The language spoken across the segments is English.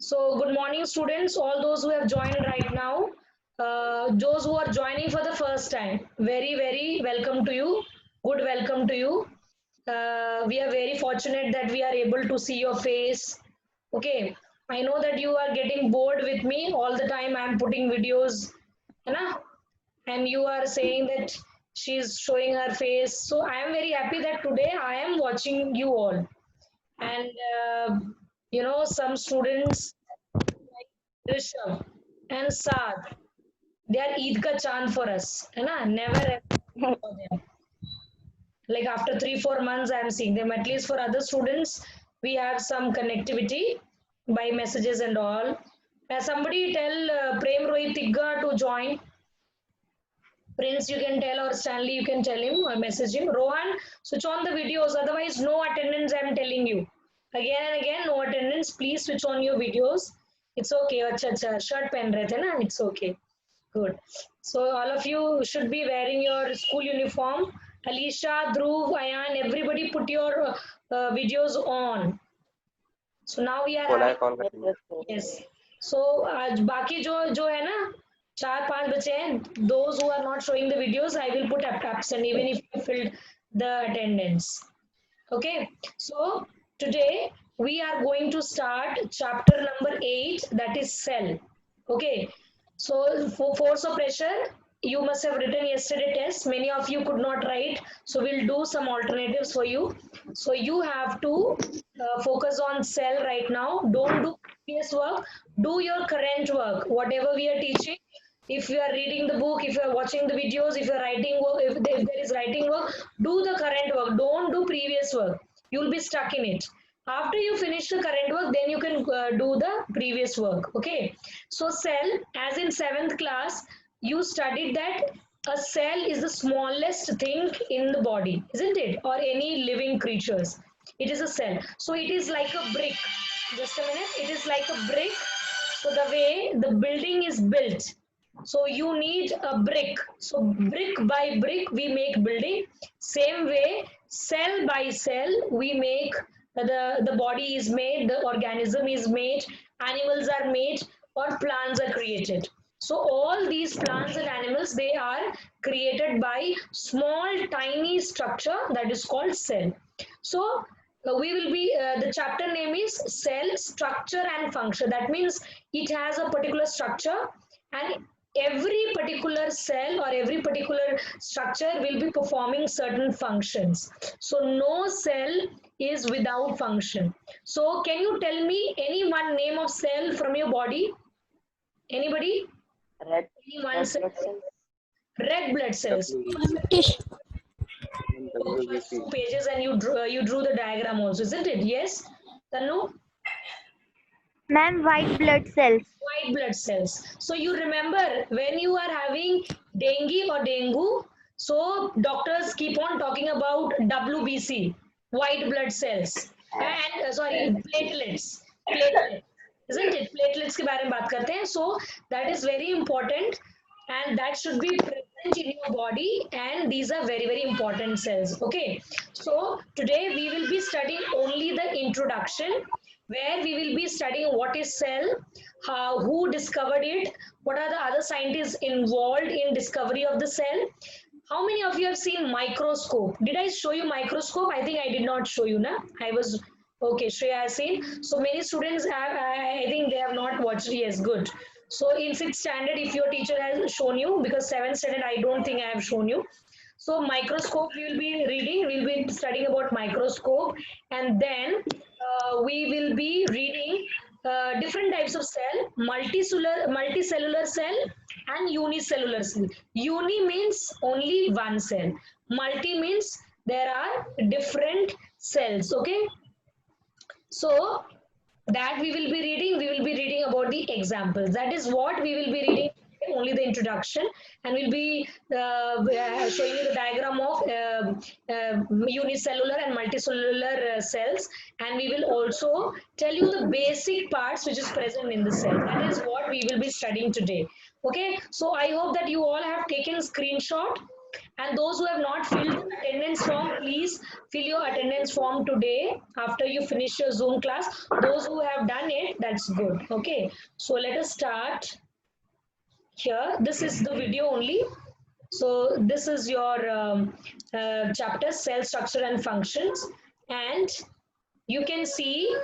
So, good morning, students, all those who have joined right now, those who are joining for the first time, very, very welcome to you. Good welcome to you. We are very fortunate that we are able to see your face. Okay, I know that you are getting bored with me all the time. I am putting videos, है ना? And you are saying that she's showing her face. So, I am very happy that today I am watching you all. And some students like Rishabh and Saad, they are Eid ka chand for us. है ना? Never ever saw them. Like after 3-4 months, I am seeing them. At least for other students, we have some connectivity by messages and all. Somebody tell Prem Rohit Tigga to join. Prince, you can tell, or Stanley, you can tell him or message him. Rohan, switch on the videos. Otherwise, no attendance, I am telling you. Again and again, no attendance. Please switch on your videos. It's okay. Acha, acha. Shirt pen rahe the na? It's okay. Good. So, all of you should be wearing your school uniform. Alisha, Dhruv, Ayan, everybody put your videos on. So, now we are having. Yes. So, बाकी जो है ना 4-5 बचे हैं, those who are not showing the videos, I will put absent even if you filled the attendance. Okay. So today we are going to start chapter number 8, that is cell. Okay. So for force of pressure, you must have written yesterday test. Many of you could not write, so we'll do some alternatives for you. So you have to focus on cell right now. Don't do previous work. Do your current work. Whatever we are teaching, if you are reading the book, if you are watching the videos, if you are writing work, if there is writing work, do the current work. Don't do previous work. You'll be stuck in it. After you finish the current work, then you can do the previous work. Okay. So cell, as in 7th class, you studied that a cell is the smallest thing in the body, isn't it? Or any living creatures. It is a cell. So it is like a brick. Just a minute. It is like a brick. So the way the building is built. So you need a brick. So brick by brick we make building. Same way, cell by cell we make the body is made, the organism is made, animals are made, or plants are created. So all these plants and animals, they are created by small tiny structure that is called cell. So we will be the chapter name is cell structure and function. That means it has a particular structure, and every particular cell or every particular structure will be performing certain functions. So no cell is without function. So can you tell me any one name of cell from your body? Anybody? Red, Any one red cell? blood cells. Red blood cells. Oh, first 2 pages, and you drew the diagram also, isn't it? Yes, Tanu? Ma'am, white blood cells. White blood cells. So you remember when you are having dengue or dengue, so doctors keep on talking about WBC, white blood cells, and sorry, platelets, isn't it? Platelets के बारे में बात करते हैं. So that is very important, and that should be present in your body, and these are very, very important cells. Okay. So today we will be studying only the introduction, where we will be studying what is cell, who discovered it, what are the other scientists involved in discovery of the cell. How many of you have seen microscope? Did I show you microscope? I think I did not show you, na? I was okay. Shreya has seen. So many students have. I think they have not watched. Yes, good. So in 6th standard, if your teacher has shown you, because 7th standard, I don't think I have shown you. So microscope we will be reading. We will be studying about microscope, and then we will be reading different types of cell: multicellular cell, and unicellular cell. Uni means only one cell. Multi means there are different cells. Okay. So that we will be reading. We will be reading about the examples. That is what we will be reading. Only the introduction, and we'll be showing you the diagram of unicellular and multicellular cells, and we will also tell you the basic parts which is present in the cell. That is what we will be studying today. Okay, so I hope that you all have taken screenshot, and those who have not filled the attendance form, please fill your attendance form today after you finish your Zoom class. Those who have done it, right? That's good. Okay, so let us start here. This is the video only. So this is your chapter, cell structure and functions, and you can see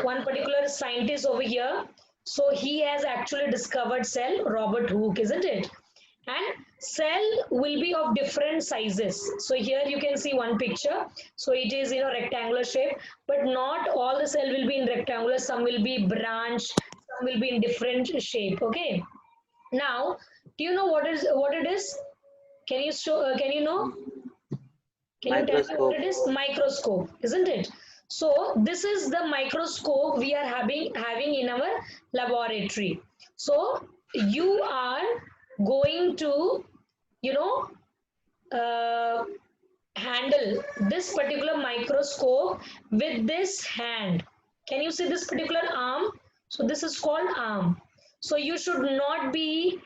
one particular scientist over here. So he has actually discovered cell, Robert Hooke, isn't it? And cell will be of different sizes. So here you can see one picture. So it is rectangular shape, but not all the cell will be in rectangular. Some will be branch, some will be in different shape. Okay. Now, do you know what it is? Can you show? Can you know? Can you tell me what Microscope. it is? Microscope, isn't it? So this is the microscope we are having in our laboratory. So you are going to, you know, uh, handle this particular microscope with this hand. Can you see this particular arm? So this is called arm. So you should not be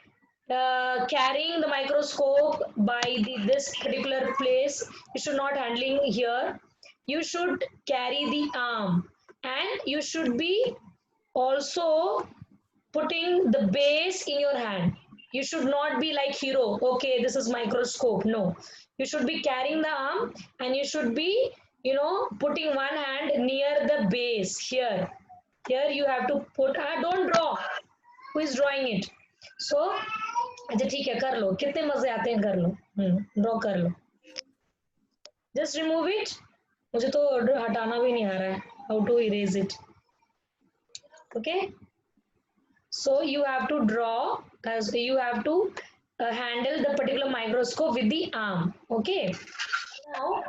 carrying the microscope by this particular place. You should not handling here. You should carry the arm, and you should be also putting the base in your hand. You should not be like hero. Okay, this is microscope. No, you should be carrying the arm, and you should be, putting one hand near the base here. Here you have to put. Don't draw. Who is drawing it? So, अच्छा ठीक है कर लो. कितने मजे आते हैं कर लो. Draw कर लो. Just remove it. मुझे तो हटाना भी नहीं आ रहा है. How to erase it? Okay. So you have to draw, as you have to handle the particular microscope with the arm. Okay. Now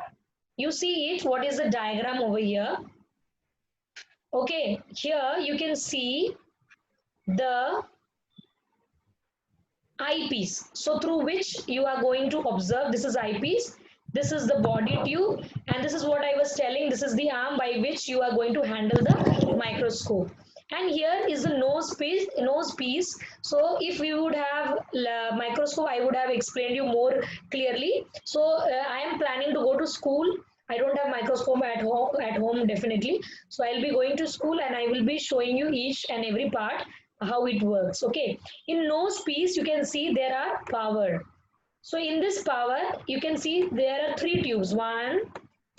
you see it. What is the diagram over here? Okay. Here you can see the eyepiece. So through which you are going to observe. This is eyepiece. This is the body tube, and this is what I was telling. This is the arm by which you are going to handle the microscope. And here is the nose piece. Nose piece. So if we would have microscope, I would have explained you more clearly. So I am planning to go to school. I don't have microscope at home definitely. So I'll be going to school, and I will be showing you each and every part how it works. Okay. In nose piece, you can see there are power. So in this power, you can see there are three tubes. 1,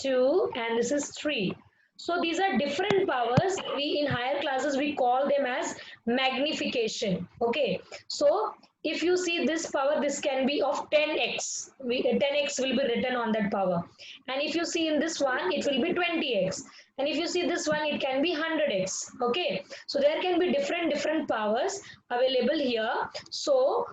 2, and this is 3. So these are different powers. We in higher classes, we call them as magnification. Okay. So if you see this power, this can be of 10x. 10x will be written on that power. And if you see in this one, it will be 20x. And if you see this one, it can be 100x. Okay. So there can be different powers available here. So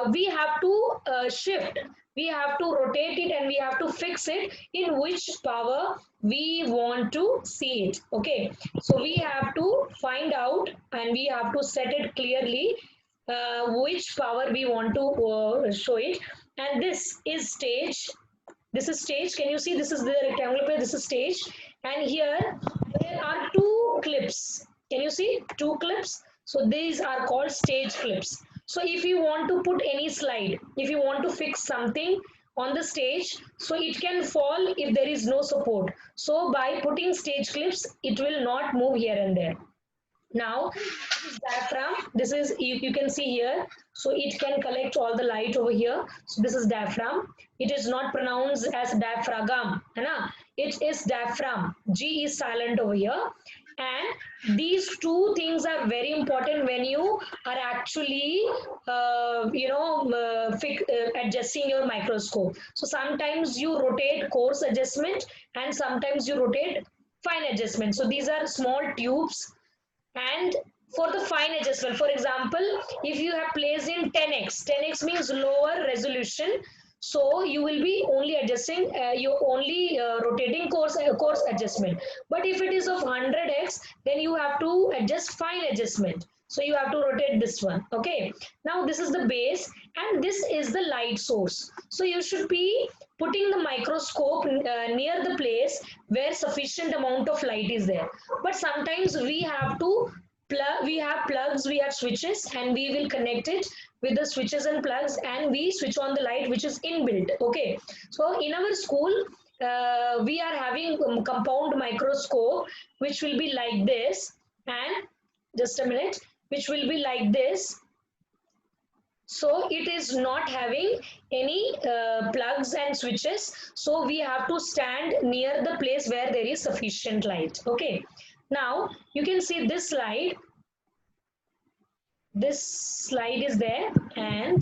we have to shift. We have to rotate it, and we have to fix it in which power we want to see it. Okay. So we have to find out, and we have to set it clearly which power we want to show it. And this is stage. This is stage. Can you see? This is the rectangular plate. This is stage. And here there are 2 clips. Can you see? 2 clips. So these are called stage clips. So if you want to put any slide, if you want to fix something on the stage, so it can fall if there is no support. So by putting stage clips, it will not move here and there. Now, this is diaphragm. This is, you can see here. So it can collect all the light over here. So this is diaphragm. It is not pronounced as diaphragm. It is diaphragm. G is silent over here. And these 2 things are very important when you are actually, adjusting your microscope. So sometimes you rotate coarse adjustment, and sometimes you rotate fine adjustment. So these are small tubes. And for the fine adjustment, for example, if you have placed in 10x, 10x means lower resolution. So you will be only adjusting, rotating coarse adjustment. But if it is of 100x, then you have to adjust fine adjustment. So you have to rotate this one. Okay. Now this is the base, and this is the light source. So you should be putting the microscope near the place where sufficient amount of light is there. But sometimes we have to we have plugs, we have switches, and we will connect it with the switches and plugs, and we switch on the light which is inbuilt. Okay. So in our school, we are having compound microscope which will be like this, and just a minute, which will be like this. So it is not having any plugs and switches. So we have to stand near the place where there is sufficient light. Okay. Now you can see this slide. This slide is there, and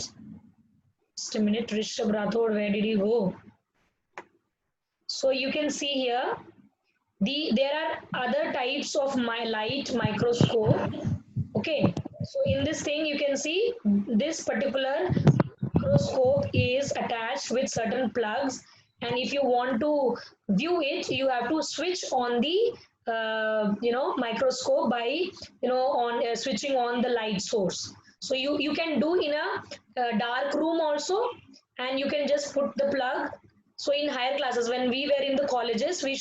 just a minute, Rishabh Rathod, where did he go? So you can see here, there are other types of my light microscope. Okay, so in this thing you can see this particular microscope is attached with certain plugs, and if you want to view it, you have to switch on the microscope by on switching on the light source. So you can do in a dark room also, and you can just put the plug. So in higher classes, when we were in the colleges, we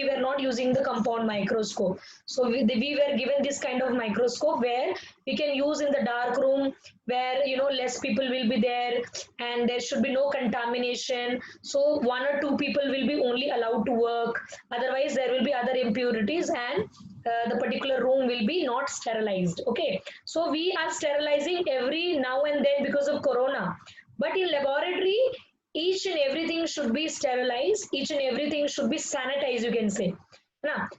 were not using the compound microscope. So we were given this kind of microscope where we can use in the dark room, where less people will be there and there should be no contamination. So one or two people will be only allowed to work. Otherwise, there will be other impurities, and the particular room will be not sterilized. Okay, so we are sterilizing every now and then because of corona, but in laboratory each and everything should be sterilized, each and everything should be sanitized, you can say.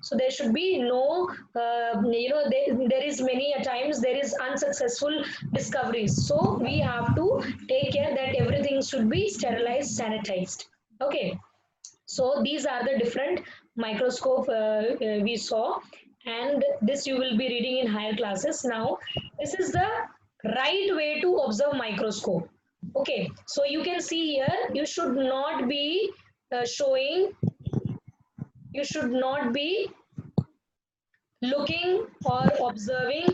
So there should be no there is many a times there is unsuccessful discoveries, so we have to take care that everything should be sterilized, sanitized. Okay, so these are the different microscope we saw, and this you will be reading in higher classes. Now this is the right way to observe microscope. Okay, so you can see here, you should not be you should not be looking or observing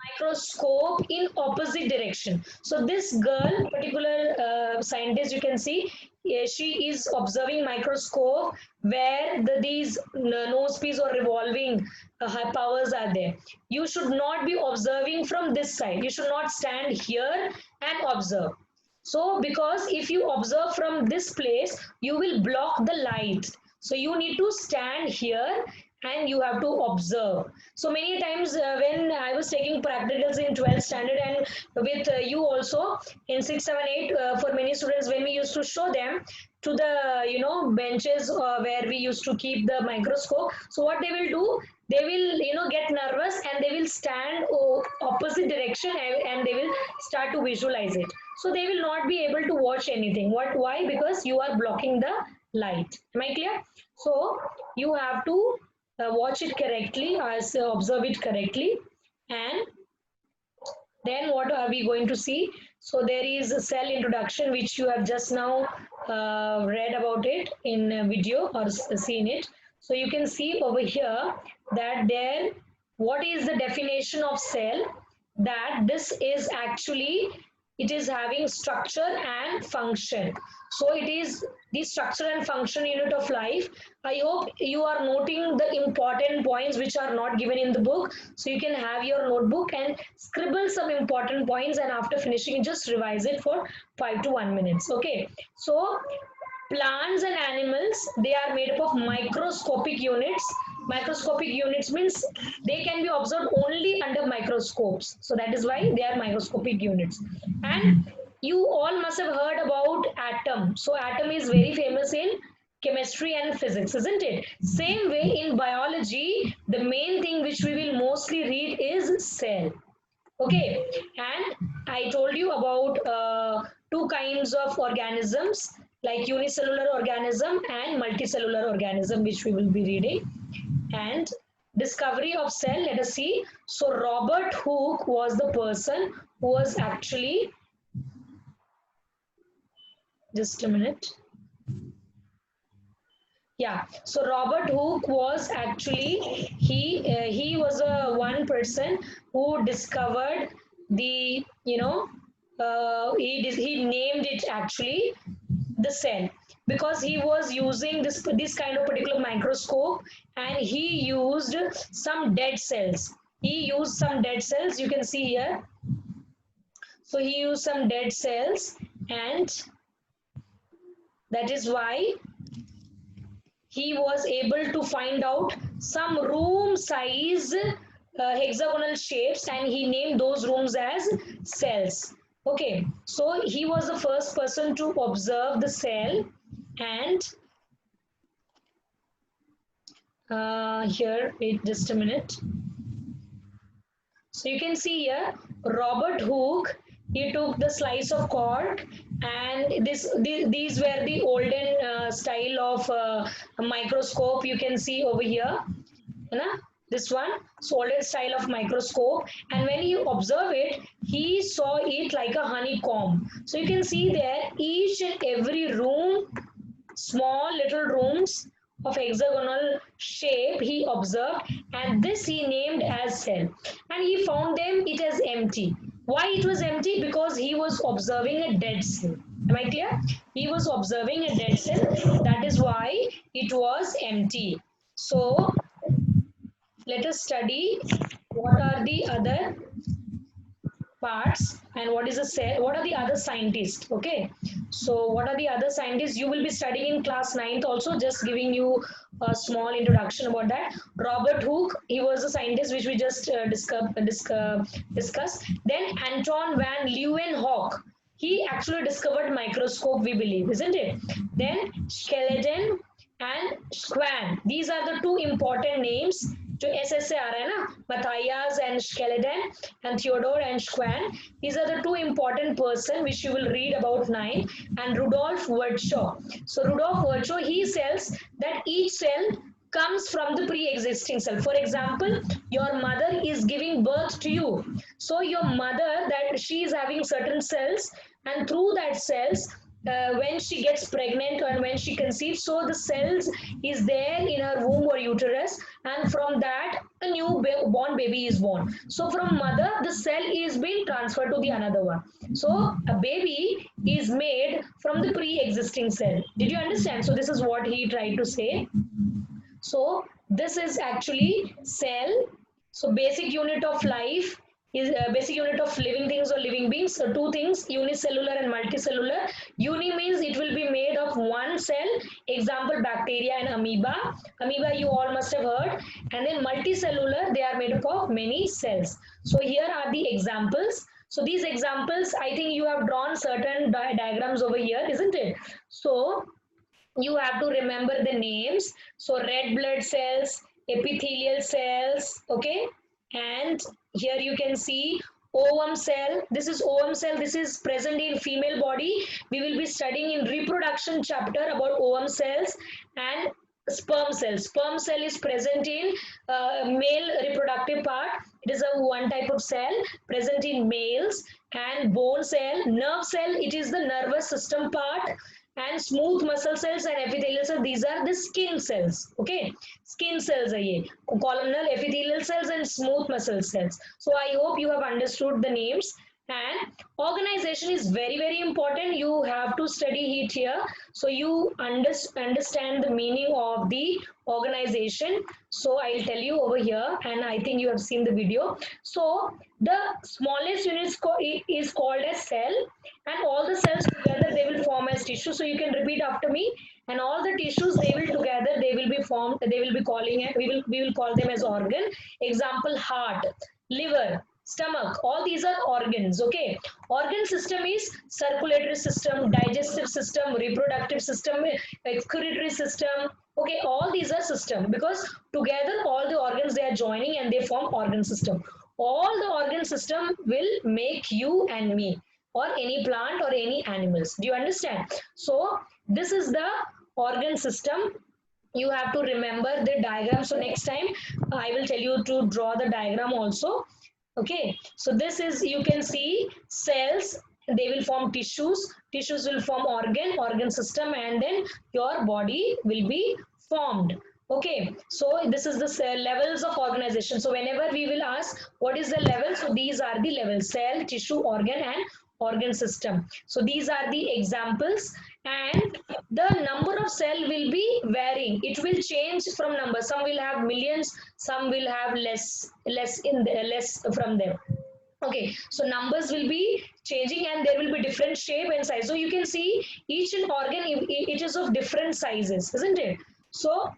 microscope in opposite direction. So this girl, particular scientist, you can see, she is observing microscope where these nose piece or revolving powers are there. You should not be observing from this side. You should not stand here and observe. So because if you observe from this place, you will block the light. So you need to stand here and you have to observe. So many times when I was taking practicals in 12th standard, and with you also in 6, 7, 8, for many students, when we used to show them to the benches where we used to keep the microscope, so what they will do, they will get nervous and they will stand opposite direction, and they will start to visualize it. So they will not be able to watch anything. Why? Because you are blocking the light. Am I clear? So you have to watch it correctly, observe it correctly, and then what are we going to see? So there is a cell introduction which you have just now read about it in a video or seen it. So you can see over here that what is the definition of cell? That this is actually, it is having structure and function. So it is the structure and function unit of life. I hope you are noting the important points which are not given in the book. So you can have your notebook and scribble some important points, and after finishing just revise it for 5 to 1 minutes. Okay. So plants and animals, they are made up of microscopic units. Microscopic units means they can be observed only under microscopes. So that is why they are microscopic units. And you all must have heard about atom. So atom is very famous in chemistry and physics, isn't it? Same way in biology, the main thing which we will mostly read is cell. Okay, and I told you about two kinds of organisms, like unicellular organism and multicellular organism, which we will be reading. And discovery of cell, let us see. So Robert Hooke was the person who was actually, just a minute. Yeah, so Robert Hooke was actually, he was a one person who discovered the, he named it actually the cell, because he was using this kind of particular microscope, and he used some dead cells. He used some dead cells, you can see here. So he used some dead cells, and that is why he was able to find out some room size hexagonal shapes, and he named those rooms as cells. Okay, so he was the first person to observe the cell. And here, wait just a minute. So you can see here, Robert Hooke, he took the slice of cork, and these were the olden style of microscope. You can see over here, you know, this one, solid style of microscope. And when you observe it, he saw it like a honeycomb. So you can see there, each and every room, small little rooms of hexagonal shape he observed, and this he named as cell. And he found them it as empty. Why it was empty? Because he was observing a dead cell. Am I clear? He was observing a dead cell. That is why it was empty. So let us study what are the other parts and what is a cell, what are the other scientists. Okay, so what are the other scientists you will be studying in class 9th also, just giving you a small introduction about that. Robert Hooke, he was a scientist which we just discussed. Then Anton van Leeuwenhoek, he actually discovered microscope, we believe, isn't it? Then Skeleton and Schwann, these are the two important names to SSA आ रहा है ना, Matthias and Skeleton and Theodore and Schwann. These are the two important person which you will read about 9. And Rudolf Virchow. So Rudolf Virchow, he says that each cell comes from the pre-existing cell. For example, your mother is giving birth to you. So your mother, that she is having certain cells, and through that cells, when she gets pregnant and when she conceives, so the cells is there in her womb or uterus, and from that a new born baby is born. So from mother, the cell is being transferred to the another one. So a baby is made from the pre-existing cell. Did you understand? So this is what he tried to say. So this is actually cell. So basic unit of life is basic unit of living things or living beings. So two things, unicellular and multicellular. Uni means it will be made of one cell. Example, bacteria and amoeba. Amoeba you all must have heard. And then multicellular, they are made up of many cells. So here are the examples. So these examples, I think you have drawn certain diagrams over here, isn't it? So you have to remember the names. So red blood cells, epithelial cells, okay? And here you can see ovum cell. This is ovum cell. This is present in female body. We will be studying in reproduction chapter about ovum cells. And sperm cell. Sperm cell is present in male reproductive part. It is a one type of cell present in males. And bone cell, nerve cell, it is the nervous system part. And smooth muscle cells and epithelial cells, these are the skin cells. Okay, skin cells are ye columnar epithelial cells and smooth muscle cells. So I hope you have understood the names. And organization is very, very important. You have to study it here, so you understand the meaning of the organization. So I'll tell you over here, and I think you have seen the video. So the smallest unit is called as cell, and all the cells together they will form as tissue. So you can repeat after me. And all the tissues, they will together, they will be formed, they will be calling it, we will call them as organ. Example, heart, liver, stomach, all these are organs. Okay, organ system is circulatory system, digestive system, reproductive system, excretory system. Okay, all these are system, because together all the organs, they are joining and they form organ system. All the organ system will make you and me, or any plant or any animals. Do you understand? So this is the organ system. You have to remember the diagram. So next time I will tell you to draw the diagram also. Okay, so this is, you can see cells, they will form tissues, tissues will form organ system, and then your body will be formed. Okay, so this is the levels of organization. So whenever we will ask what is the level, so these are the levels: cell, tissue, organ, and organ system. So these are the examples. And the number of cell will be varying. It will change from number. Some will have millions, some will have less from them. Okay, so numbers will be changing, and there will be different shape and size. So you can see each organ, it is of different sizes, isn't it? So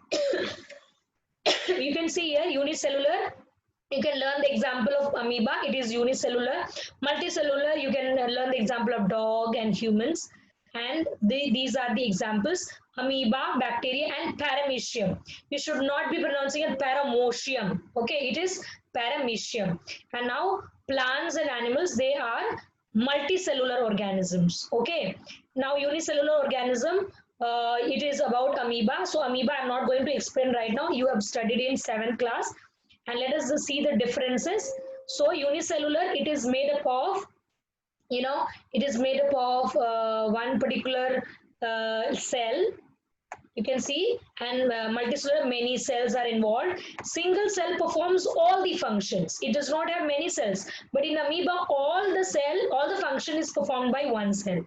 you can see here unicellular, You can learn the example of amoeba, it is unicellular. Multicellular, you can learn the example of dog and humans. And these are the examples: amoeba, bacteria, and paramecium. You should not be pronouncing it paramecium. Okay, it is paramecium. And now plants and animals, they are multicellular organisms. Okay, now unicellular organism, it is about amoeba. So amoeba I'm not going to explain right now, you have studied in 7th class. And let us see the differences. So unicellular, it is made up of, it is made up of one particular cell, you can see. And multicellular, many cells are involved. Single cell performs all the functions, it does not have many cells. But in amoeba, all the function is performed by one cell.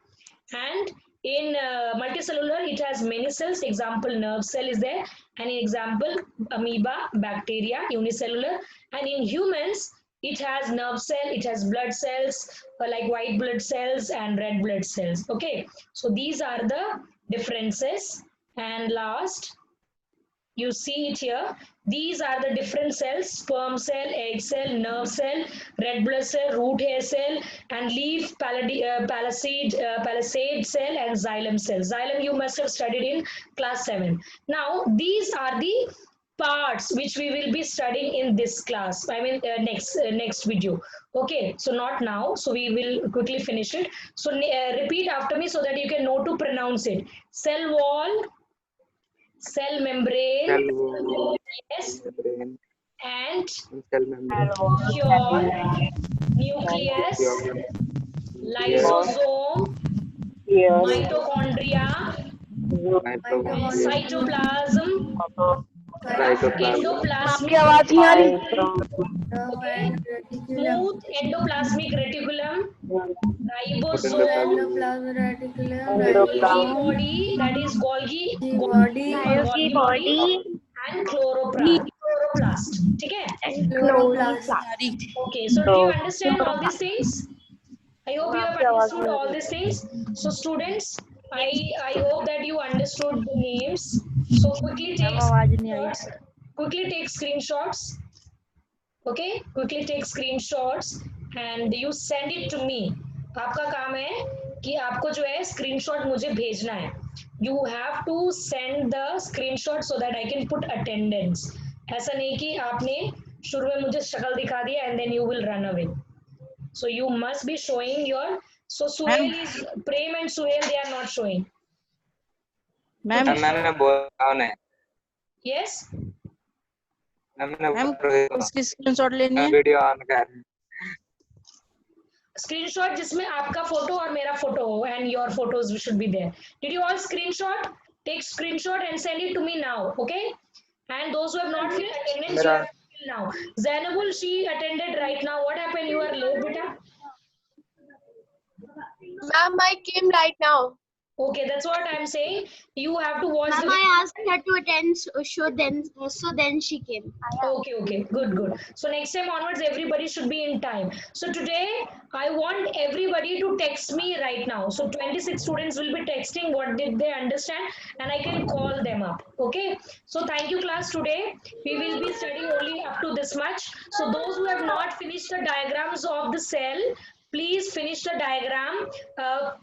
And in multicellular, it has many cells, example nerve cell is there. And in example amoeba, bacteria, unicellular. And in humans, it has nerve cell, it has blood cells, like white blood cells and red blood cells. Okay, so these are the differences. And last, you see it here, these are the different cells: sperm cell, egg cell, nerve cell, red blood cell, root hair cell, and leaf palisade cell, and xylem cell. Xylem you must have studied in class 7. Now these are the parts which we will be studying in this class, I mean next video. Okay, so not now, so we will quickly finish it. So repeat after me so that you can know to pronounce it: cell wall, cell membrane, cell wall, yes, membrane, and and cell membrane, nucleus, nucleus, nucleus, lysosome, mitochondria, mitochondria, cytoplasm, cytoplasm, endoplasmic okay, smooth endoplasmic reticulum, ribosome, Golgi body, that is Golgi body, and chloroplast. Okay? Okay, so did you understand all these things? I hope you have understood all these things. So students, I hope that you understood the names. So quickly take screenshots. Okay, quickly take screenshots and you send it to me. आपका काम है कि आपको जो है screenshot मुझे भेजना है. You have to send the screenshot so that I can put attendance. ऐसा नहीं कि आपने शुरू में मुझे शक्ल दिखा दिया and then you will run away. So you must be showing your. So Suhail is Prem and Suhail, they are not showing. Ma'am मैंने बोला उन्हें, Yes. मैंने मैम उसकी स्क्रीनशॉट लेनी है. वीडियो ऑन कर. Screenshot जिसमें आपका फोटो और मेरा फोटो हो and your photos should be there. Did you all screenshot? Take screenshot and send it to me now, okay? And those who have not filled attendance, you have to fill now. Zainabul, she attended right now. What happened? You are late, beta? Ma'am, I came right now. Okay, that's what I'm saying. You have to watch Ma'am, the. I asked her to attend, so then she came. Okay, good. So next time onwards, everybody should be in time. So today, I want everybody to text me right now. So 26 students will be texting what did they understand, and I can call them up. Okay. So thank you, class. Today we will be studying only up to this much. So those who have not finished the diagrams of the cell, please finish the diagram,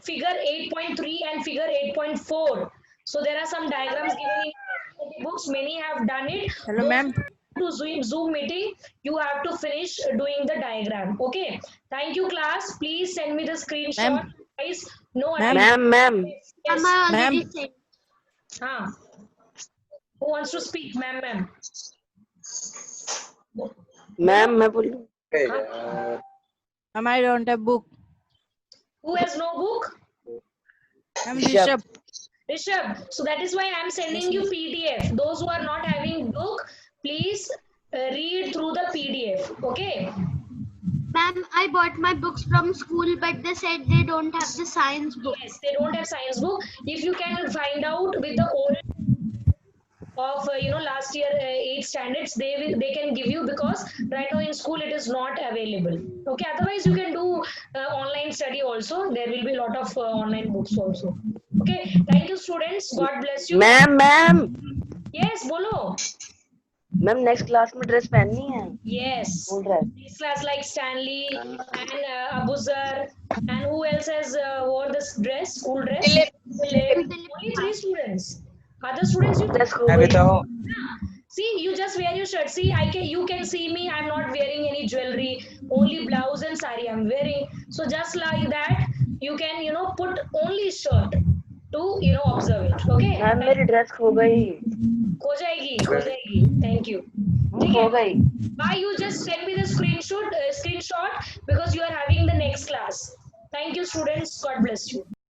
figure 8.3 and figure 8.4. So there are some diagrams given in books. Many have done it. Hello ma'am. To Zoom meeting, you have to finish doing the diagram. Okay. Thank you, class. Please send me the screenshot. Guys, no. Ma'am. Yes. Ma'am, I already Ma'am. sent. Who wants to speak, ma'am? Ma'am मैं बोलूं. Ma'am I don't have book. Who has no book? Ma'am Rishabh. Rishabh, so that is why I am sending you PDF. Those who are not having book, please read through the PDF. Okay. Ma'am, I bought my books from school, but they said they don't have the science book. Yes, they don't have science book. If you can find out with the old of last year 8 standards, they can give you, because right now in school it is not available. Okay, otherwise you can do online study also. There will be a lot of online books also. Okay, thank you students. God bless you. Ma'am. Yes, bolo. Ma'am next class में dress पहननी है Yes. School dress This class like Stanley and Abuzar and who else has wore this dress, school dress? Philip. Only 3 students. Other students you dress खो मैं भी गई तो हूँ। see, you just wear your shirt. See, you can see me. I'm not wearing any jewelry. Only blouse and sari I'm wearing. So just like that, you can put only shirt to observe it. Okay. Ma'am मेरी dress खो गई हो जाएगी. Thank you. खो गई Why you just send me the screenshot because you are having the next class. Thank you, students. God bless you.